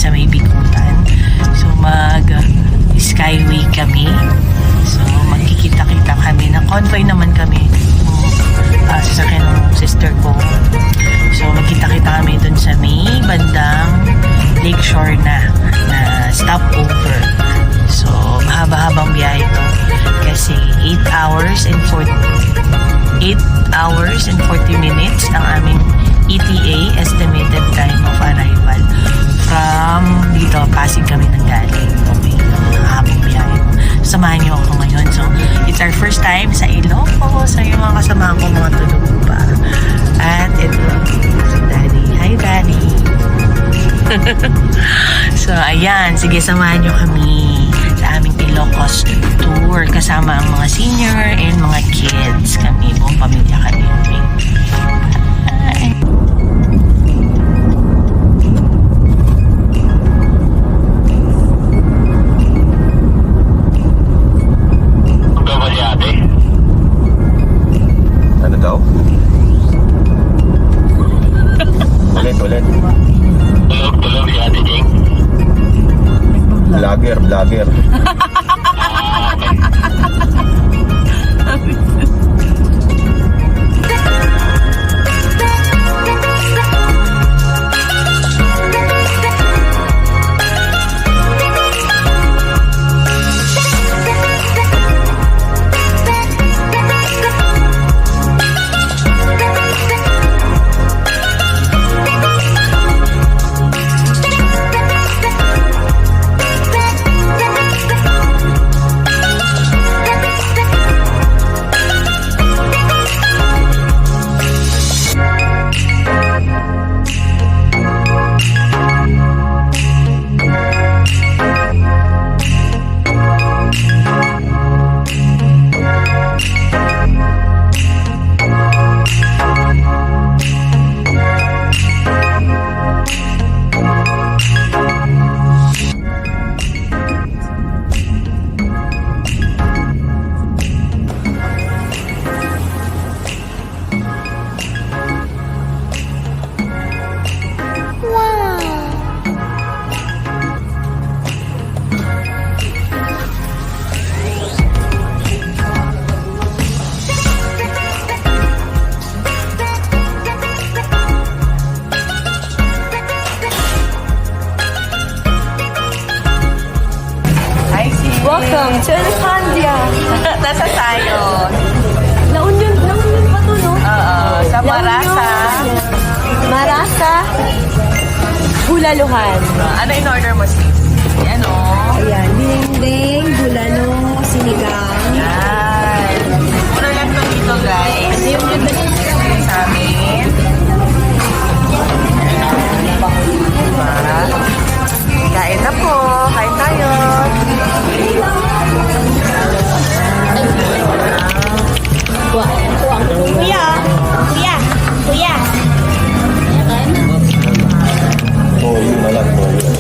sa may Bikutan. So mag-skyway kami. So magkikita-kita kami. Na-convoy naman kami. Sasakyan ng sister ko. So magkita-kita kami dun sa may bandang Lakeshore na stopover. So mahaba-habang biyahe to. Kasi 8 hours and 40 minutes ang aming ETA, estimated time of arrival. From dito, Pasig kami nanggaling. Okay, mahabang biyahe. Samahan niyo ako ngayon. So, it's our first time sa Ilocos. So, yung mga kasama ko, mga tulog pa. At ito, si Daddy. Hi, Daddy! So, ayan. Sige, samahan niyo kami sa aming Ilocos tour. Kasama ang mga senior and mga kids. Kami, buong pamilya kami. Okay? Hi! Ano daw? Ulit. Tulog si Ate Jing. Vlogger. Welcome to Alexandria. Nasa tayo. La Union pa to, no? Sa Marasa. Marasa, Bulaluhan. Ano in order mo, sis? Ano? Ayan, dinding, bulalo, sinigang. Yan. Mura lang to dito, guys. Ito yung ganda Sa amin. Diba? Kain na po. Kain tayo. Kuya. Toyo na lang, toyo.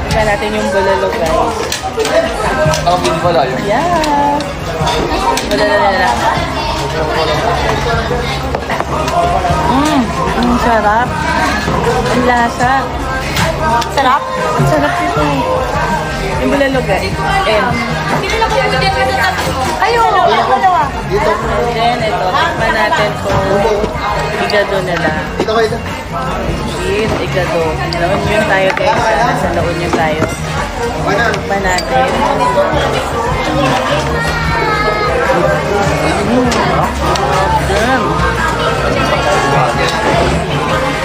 Tignan natin yung bulalo, guys. Ang bin pala yun. Yeah. Bulalo nila. Ang sarap. Ang lasa. Sarap? Ang sarap nito. Yung bulalo, guys. Ayun! Dalawa. Then, ito. Tikman natin kung igado nila. Dito kayo. Shit, igado. La Union tayo, guys. Nasa La Union tayo. Tikman natin.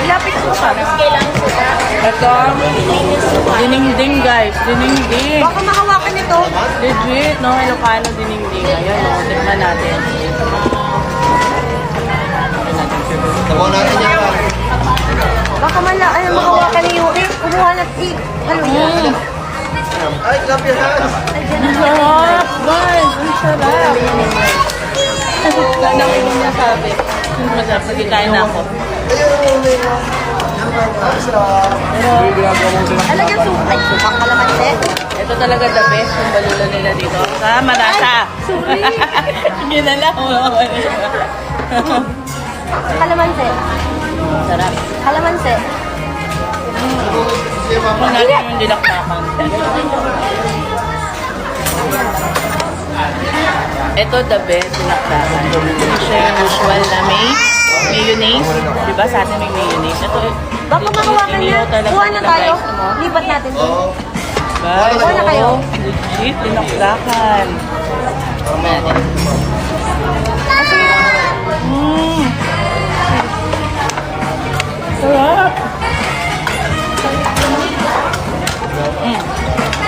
Lapit ko pa. Ito, dininding, guys. Dininding. Baka mahawakan ito. Legit, no? Ilocano dininding. Ayan, no? Tikman natin. Tabaw natin yan. Baka mahawakan ni Yuri. Kumuha na tig. Ano yun? Ay, kapya na. Ang sarap, guys. Ang sarap. Ano ko niya sabi? Masarap. Sige, kain na ako. Ayun, Talagang suka. Ay, suka kalamansi. Ito talaga the best yung balula nila dito. Sa Marasa. Sorry. Hindi na lang. Kalamansi. Sarap. Kalamansi. Kung natin yung dilakdakan. Ito the best dilakdakan. Hindi siya yung usual na may mayonnaise. Diba sa atin may mayonnaise? Ito, Baka makawa ka inihaw na. talaga Kuha na nila, tayo. guys, ano? Lipat natin. Guys, Kuha na kayo. legit, dinakdakan. Natin. Sarap!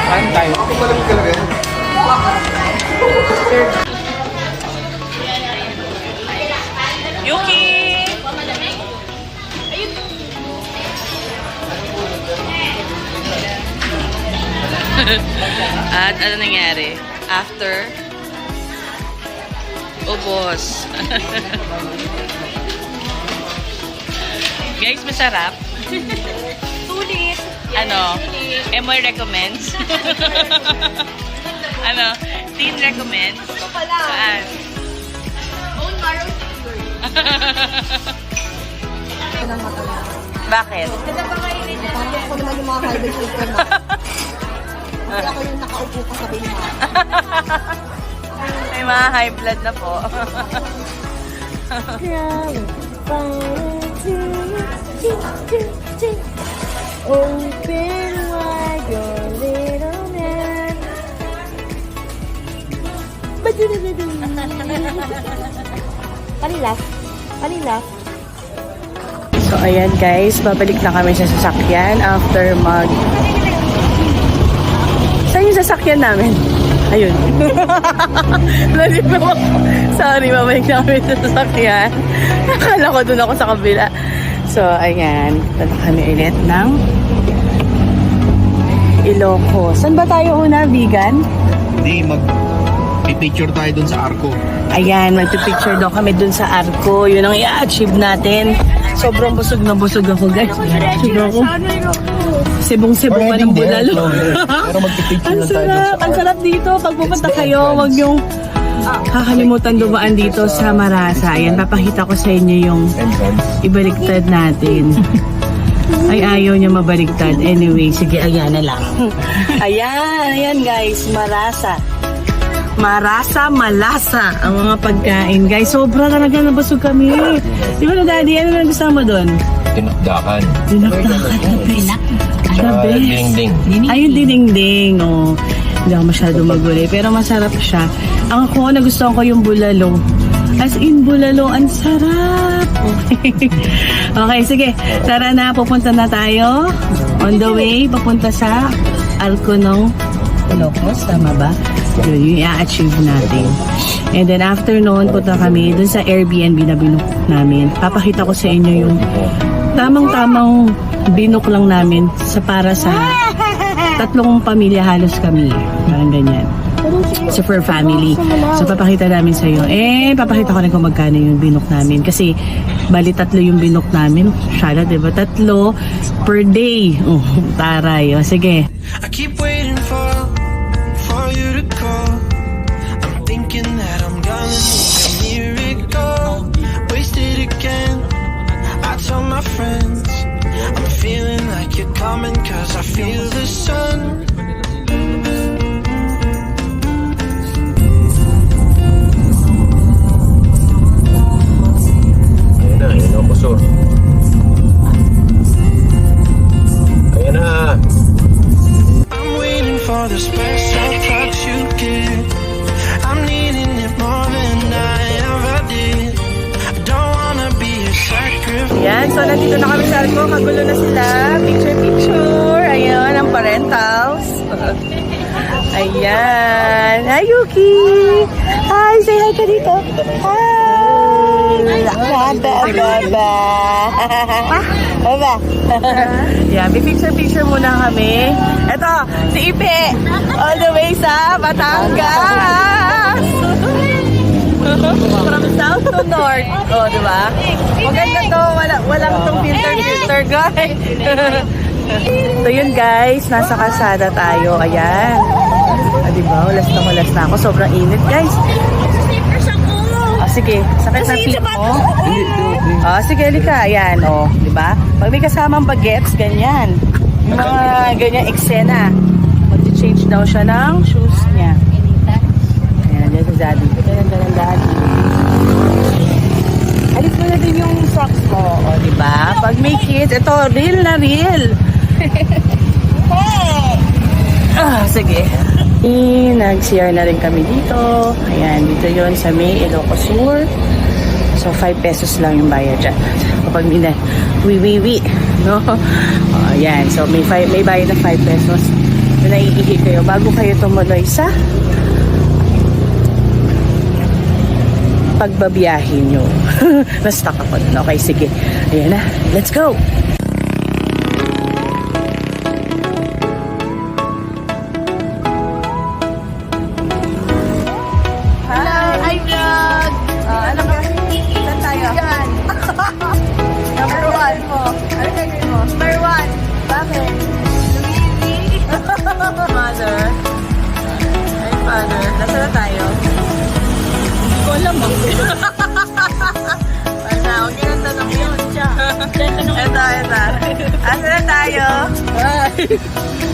Kain tayo. Yuki! At ano nangyari? After, ubos. Guys, masarap. Tulis. Ano? Emoy recommends. Ano? Teen recommends. Ito pala. Saan? Own Maro. Bakit? Kasi pa kainin niya. Parang ako naman yung mga hybrid system na. Kasi ako yung nakaupo ka sa bina. May mga high blood na po. Open wide your little man. Kanila? Kanila? So, ayan guys. Babalik na kami sa sasakyan after mag... Saan yung sasakyan namin? Ayun. Sorry, babalik na kami sa sasakyan. Akala ko dun ako sa kabila. So, ayan. Punta kami ulit ng Ilocos. Saan ba tayo una, vegan? Hindi, mag-picture tayo dun sa Arco. Ayan, magpipicture daw kami dun sa Arco. Yun ang i-achieve natin. Sobrang busog na busog ako, guys. Sobrang ako. Sibong-sibong pa ng bulalo. Pero mag-picture Ang lang tayo dun sa sarap. Ang sarap dito. Pag pupunta kayo, wag yung kakalimutan dumaan dito sa Marasa. Ayan, papakita ko sa inyo yung entrance. ibaliktad natin. Ay, ayaw niya mabaliktad. Anyway, sige, ayan na lang. Ayan guys, Marasa. Marasa, malasa ang mga pagkain. Guys, sobra talaga nabusog kami. Di ba na daddy, ano na gusto mo doon? Tinakdakan. Dinakdakan. The Tsaka best. ding-ding. Ay, yung dinding-ding. Oh. Hindi ako masyado magulay. Pero masarap siya. Ang ako, nagustuhan ko yung bulalo. As in, bulalo, ang sarap. Okay. Okay, sige. Tara na, pupunta na tayo. On the way, papunta sa Arco ng Ilocos. Tama ba? Yun, yung i-achieve natin. And then after noon, punta kami dun sa Airbnb na binook namin. Papakita ko sa inyo yung tamang-tamang binook lang namin para sa 3 pamilya halos kami. Parang ganyan. Super family. So, papakita namin sa iyo. Papakita ko rin kung magkano yung binook namin. Kasi, bali 3 yung binook namin. Shala, diba? 3 per day. Oh, taray. O, sige. I keep waiting for you to call. I'm thinking that I'm gonna need a miracle. Wasted again. I tell my friends I'm feeling like you're coming 'cause I feel the sun. Ayan na, puso. Ayan na. I'm waiting for the special touch you give. I'm needing it more than I ever did. I don't wanna be a sacrifice. Yan. So, nandito na kami sa Arco. Kagulo na sila. Picture. Ayun, ang parentals. Ayan. Hi, Yuki. Hi, say hi ka dito. Hi. Baba. Baba. Yeah, picture muna kami. Ito, si Ipe. All the way sa Batangas. From south to north. Oh, di ba? Maganda to. Walang tong filter, guys. So yun guys, nasa kalsada tayo. Ayan. Di ba? Hulas na ako. Sobrang init, guys. Sige, sakit sa feet mo. Sige, halika. Ayan, di ba? Pag may kasamang bagets, ganyan. Yung mga ganyan eksena. Mag-change daw siya ng shoes niya. Ayan, dyan sa daddy. Ganda ng daddy. Alis mo na din yung socks mo. Di ba? Pag may kids, ito, real na real. Sige. Nag-CR na rin kami dito. Ayan, dito yon sa May Ilocos Sur. So, 5 pesos lang yung bayad dyan. Kapag wi. No? Ayan. So, may bayad na 5 pesos. So, naiihi kayo bago kayo tumuloy sa pagbabiyahin nyo. Na-stuck ako dun. Okay, sige. Ayan na. Let's go! Hi, vlog! Ano ba? Saan tayo? Yan! Number 1 mo. Ano gagawin mo? Number 1. Bakit? Mother. Hi, father. Nasaan na tayo? Hindi ko alam mo. Huwag yun ang tanong yun. Ito. Asa na tayo?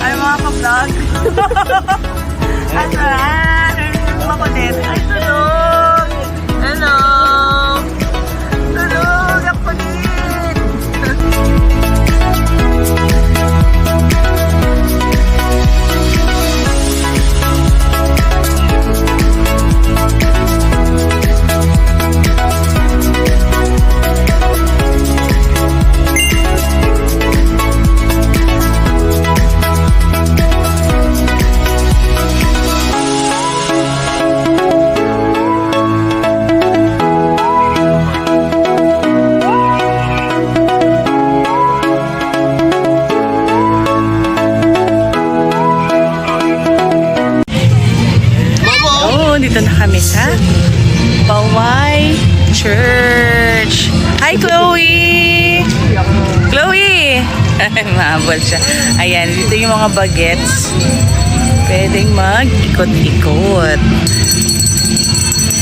Ay, mga ka-vlog. Asa na? Makulit. Ay, tulog! Hello! Tulog! Ang kulit! Dito na kami sa Paway Church. Hi, Chloe! Chloe! Mahabol siya. Ayan, dito yung mga bagets. Pwedeng mag-ikot-ikot.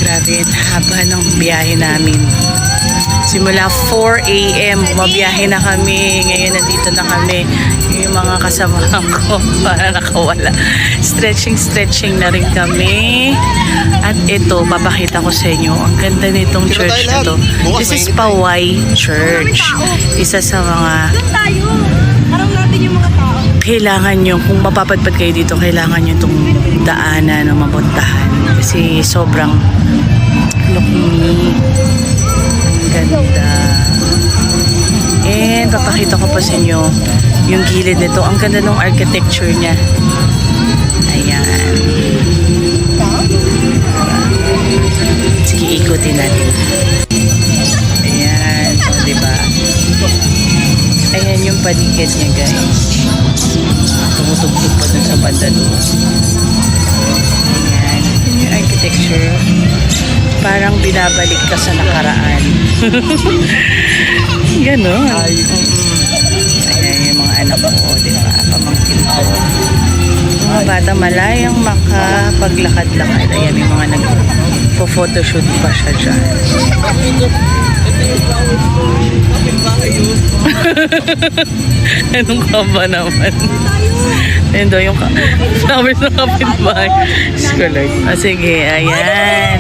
Grabe, haba ng biyahe namin. Simula 4 a.m. mabiyahe na kami. Ngayon nandito na kami. Yung mga kasamahan ko para nakawala. Stretching na rin kami. At ito, papakita ko sa inyo. Ang ganda nitong church na to. This is Paway Church. Isa sa mga kailangan nyo, kung mapapadpad kayo dito, kailangan nyo itong daanan na mapuntahan. Kasi sobrang lukmi. Ganda. And papakita ko pa sa inyo yung gilid nito. Ang ganda ng architecture niya. Ayan. Sige, ikutin natin. Ayan. O, diba? Ayan yung paligid niya, guys. Tumutugtog pa dun sa banda doon. Ayan. Yun yung architecture. Parang binabalik ka sa nakaraan. Ganon. Ayan yung mga anak ko, di ba? Pamangkin ko. Mga bata malayang makapaglakad-lakad. Ayan yung mga nagpo-photoshoot pa siya dyan. Anong ka ba naman? Ayun daw yung flowers na kapitbahay. Sige, ayan.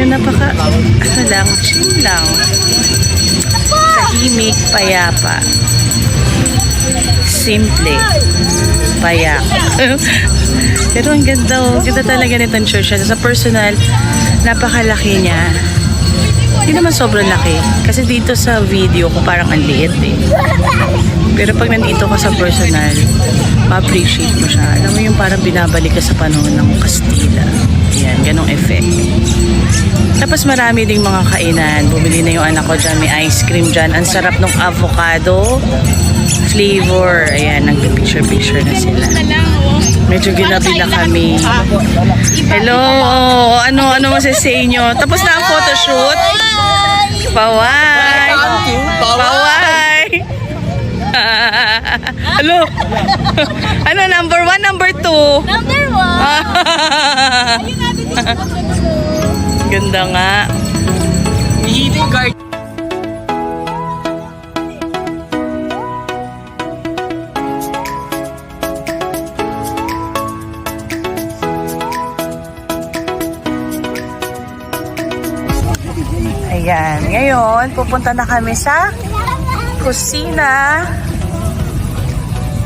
Yung lang, chill lang. Tahimik, payapa. Simple, payak. Pero ang ganda, ganda talaga nitong church. Sa personal, napakalaki niya. Hindi naman sobrang laki. Kasi dito sa video ko parang ang liit eh. Pero pag nandito ka sa personal, ma-appreciate mo siya. Alam mo yung parang binabalik ka sa panahon ng Kastila. Ayan, ganong effect. Tapos marami ding mga kainan. Bumili na yung anak ko dyan. May ice cream dyan. Ang sarap ng avocado flavor. Ayan, nagpipicture-picture na sila. Medyo ginabi na kami. Hello! Ano masasay nyo? Tapos na ang photoshoot? Paway! Paway! Hello! Ano, number 1, number 2? Number 1. Ayun natin yung Ganda nga. Heating guard. Ayan. Ngayon, pupunta na kami sa Kusina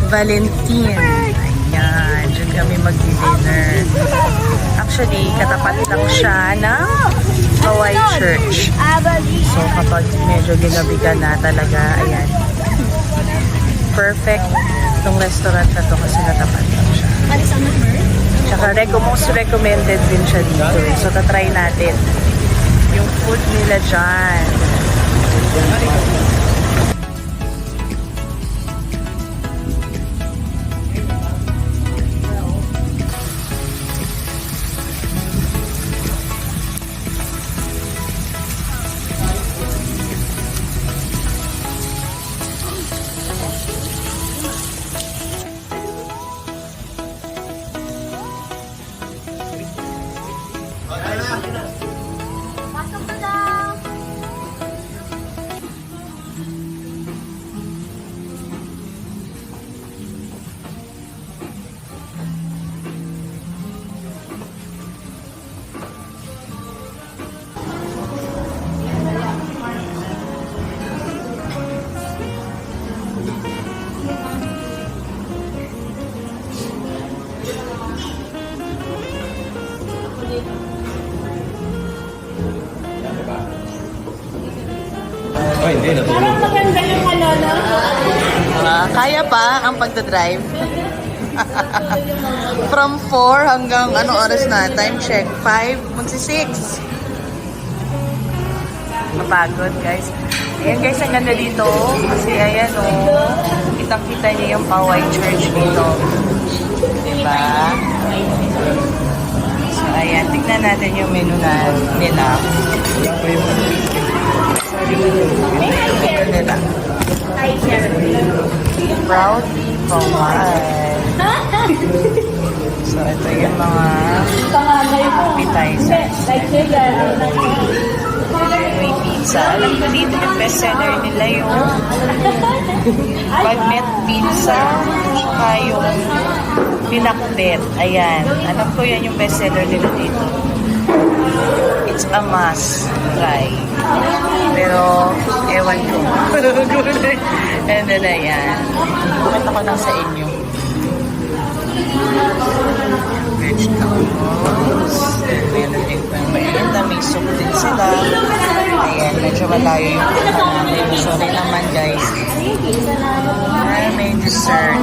Valentin. Ayan. Diyan kami mag-dinner. Actually, katapat lang siya ng Hawaii Church. So, kapag medyo ginabi ka na talaga, ayan. Perfect itong restaurant na to kasi natapat lang siya. Tsaka most recommended din siya dito. So, tatry natin yung food nila dyan. Ay, hindi. Natulog. maganda yung ano, no? Kaya pa ang pagdadrive. From 4 hanggang anong oras na? Time check. 5, magsi-6. Mapagod, guys. Ayan, guys, ang ganda dito. Kasi, ayan, oh. Kitang-kita niyo yung Paway Church dito. Diba? So, ayan. Tignan natin yung menu na nila. Sorry. Nila. Proudly Paway. So, ito yung mga appetizers. May pizza. Alam ko dito yung bestseller nila yung bagnet pizza tsaka yung pinakbet. Ayan. Alam ko yan yung bestseller nila dito. It's a must try. Pero, ewan ko. And then, ayan. Kumenta ko lang sa inyo. Vegetables. Meron din pang mainit. May soup din sila. Ayan, medyo malayo yung punta namin. Sorry naman, guys. Ay, may dessert.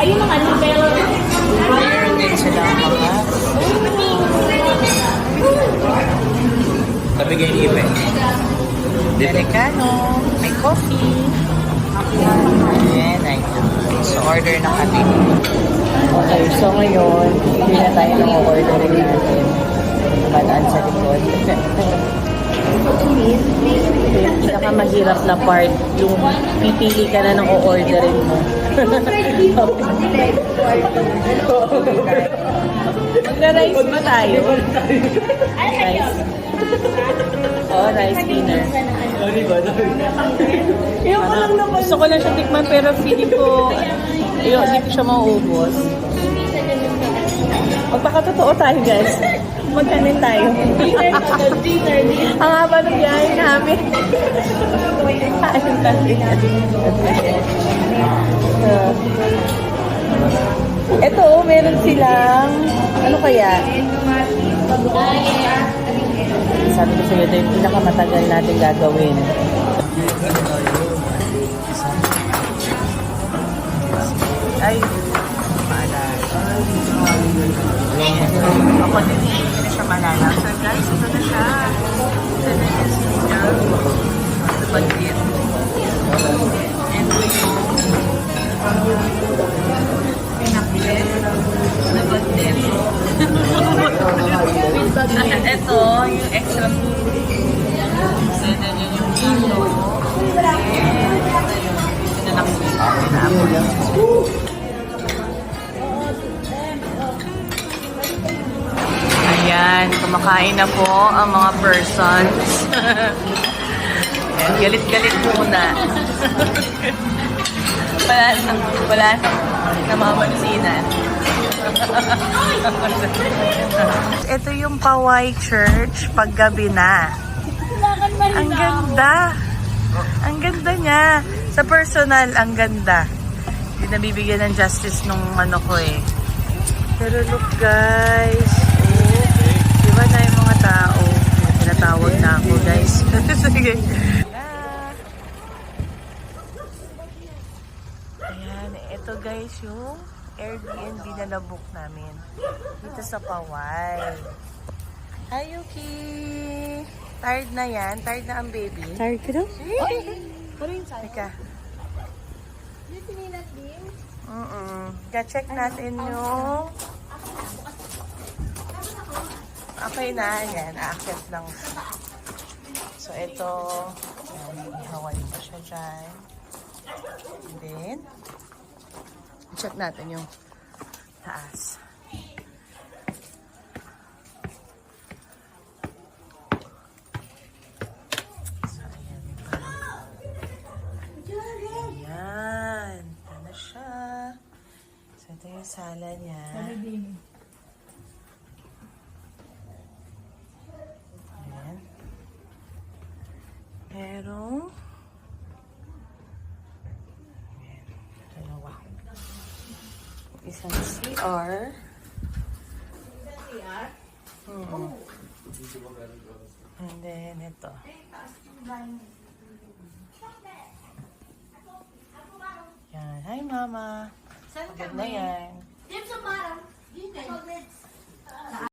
Ayun ang ano, pero... Meron din sila mga Nabigay ni Ibe. Americano. May coffee. Ayan, ayan. So, order na kami. Okay, so ngayon, hindi na tayo ng orderin natin. Balaan sa likod. Yung pinakamahirap na part, yung pipili ka na ng o-orderin mo. Magra-rice ba tayo? Rice. Oh, rice dinner. Gusto ko lang siya tikman pero feeling ko hindi ko siya mauubos. Magpakatotoo tayo, guys. Magkanin tayo. Dinner. Ang haba ng biyahe namin. Kain tayo. Ito, meron silang ano kaya? Sabi ko sa'yo, ito yung pinakamatagal natin gagawin. Ay, maalala. ako din eh. Hindi na siya malala. So guys, ito na siya. Ito na yung sinigang. Bandit. Ito yung pinakbet na bandit. Ito yung extra food. And then yun yung ilo. And ito yung pinanakbet na apple. Ayan, kumakain na po ang mga persons. Ayan, galit-galit muna. wala namamansinan. Ito yung Paway Church paggabi na. Ang ganda. Ang ganda niya. Sa personal, ang ganda. Hindi nabibigyan ng justice nung ano ko eh. Pero look guys. Diba na yung mga tao? Tinatawag na ako, guys. Sige. Ayan, ito guys yung Airbnb na nabook namin. Dito sa Paway. Hi, Yuki! Tired na yan? Tired na ang baby? Tired ka daw? Teka. Check natin yung... Okay na, yan. Aakyat lang. So, ito. Yan, ihawan pa siya dyan. And then, check natin yung taas. So, ayan pa. Ayan. Ito na siya. So, ito yung sala niya. Pero, dalawa. Isang CR. And then, ito. Yan. Hi, Mama. Maganda yan.